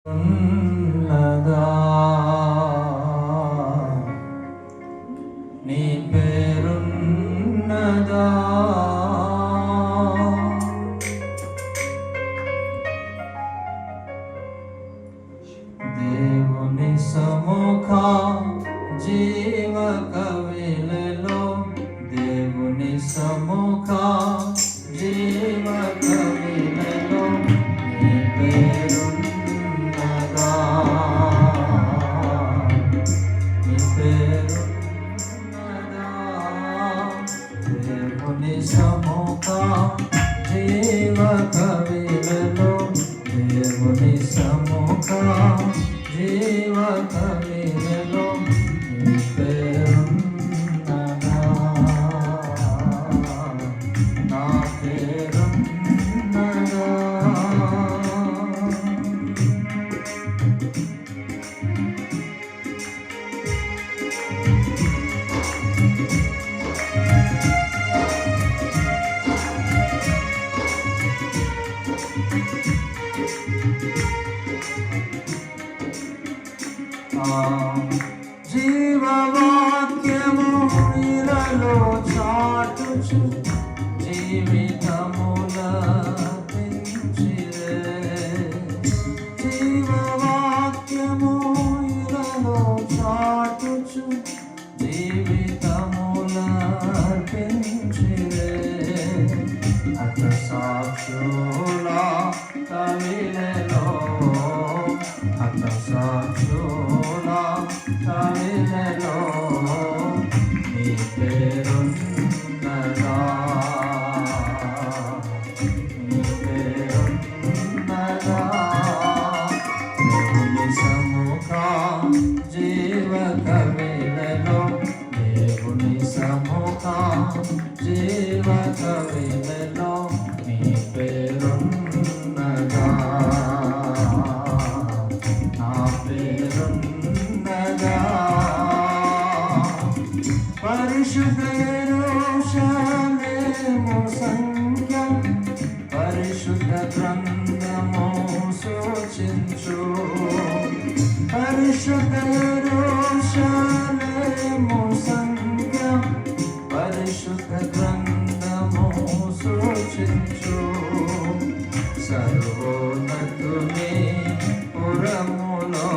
ఉన్నదా నీ పేరున్నదా దేవుని సముఖ జీవ కవిలలో దేవుని సముఖ జీవ కవిలలో నీ పేరున్నదా నీ పేరున్నదా దేవుని సముఖ జీవ కవిలలో దేవుని సముఖ జీవ కవిలలో నీ పేరున్నదా నా పేరున్నదా జీవవాక్యము ఇలలో చాటుచు జీవితముల పెంచిరే జీవవాక్యము ఇలలో చాటుచు జీవితముల పెంచిరే అత సాక్షుల కవిలలో అత సాక్షుల కవిలలో నీ పేరున్నదా నీ పేరున్నదా దేవుని సముఖ జీవ కవిలలో దేవుని సముఖ జీవ కవిలలో నీ పేరున్నదా నా పేరున్నదా పరిశుద్ధ యెరూషలేము సంఖ్యం పరిశుద్ధ గ్రంథము సూచించు పరిశుద్ధ యెరూషలేము సంఖ్యం పరిశుద్ధ గ్రంథము సూచించు సర్వోన్నతుని పురములో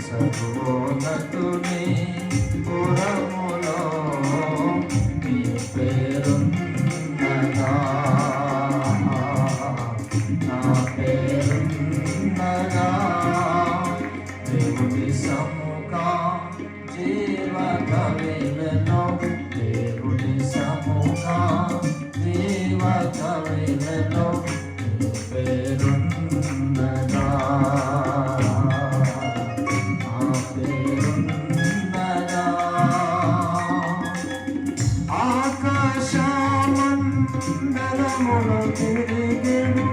సర్వోన్నతుని పురములో నీ పేరున్నదా నా పేరున్నదా దేవుని సముఖ జీవ కవిలలో దేవుని సముఖ జీవ కవిలలో నీ పేరున్నదా నా పేరున్నదా ఆకాశమండలములు తిరిగెను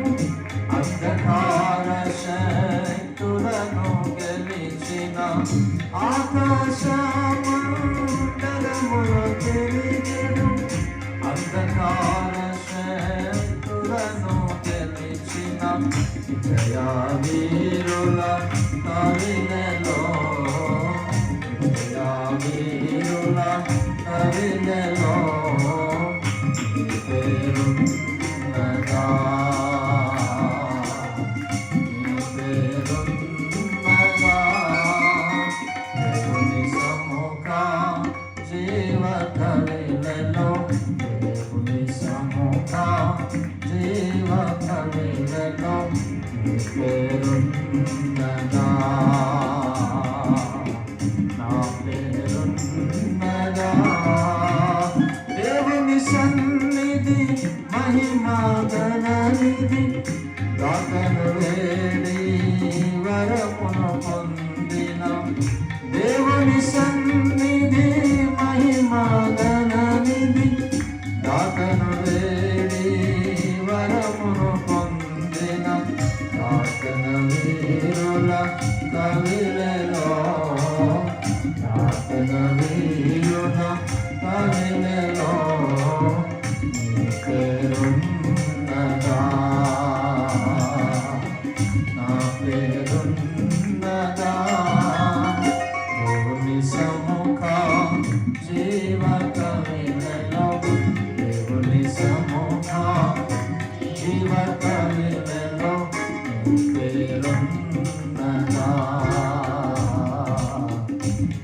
అంధకార శక్తులను గెలిచిన ఆకాశమండలములు తిరిగెను అంధకార శక్తులను గెలిచిన జయవీరుల కవిలలో జయవీరుల కవిలలో నీ పేరున్నదా నీ పేరున్నదా దేవుని సముఖ జీవ కవిలలో దేవుని సముఖ జీవ కవిలలో నీ పేరున్నదా నా పేరున్నదా దేవుని సన్నిధి మహిమా ఘననిధి దాతను వేడి వరమును పొందిన దేవుని సన్నిధి మహిమా ఘననిధి దాతను వేడి వరమును పొందిన దాతన వీరుల కవిలలో దాతన వీరుల కవిలలో నీ పేరున్నదా నా పేరు పేరున్నదా దేవుని సముఖ జీవకవిలో దేవుని సముఖ జీవకవిలో పేరున్నదా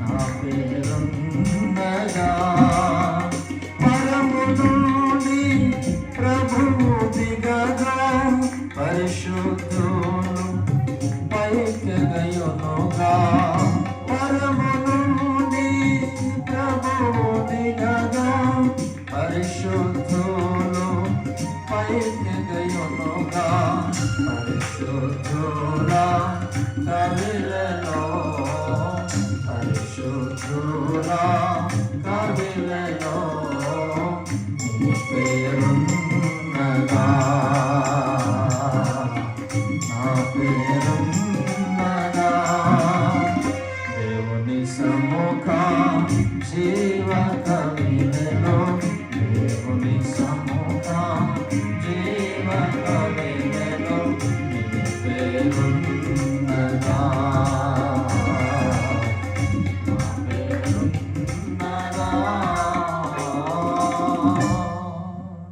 నా పేరున్నదా పరములోని ప్రభువు దిగగా పరిశుద్ధులు పైకెగయునుగా పరములోని ప్రభువు దిగగా పరిశుద్ధులు పైకెగయునుగా పరిశుద్ధుల కవిలలో పరిశుద్ధుల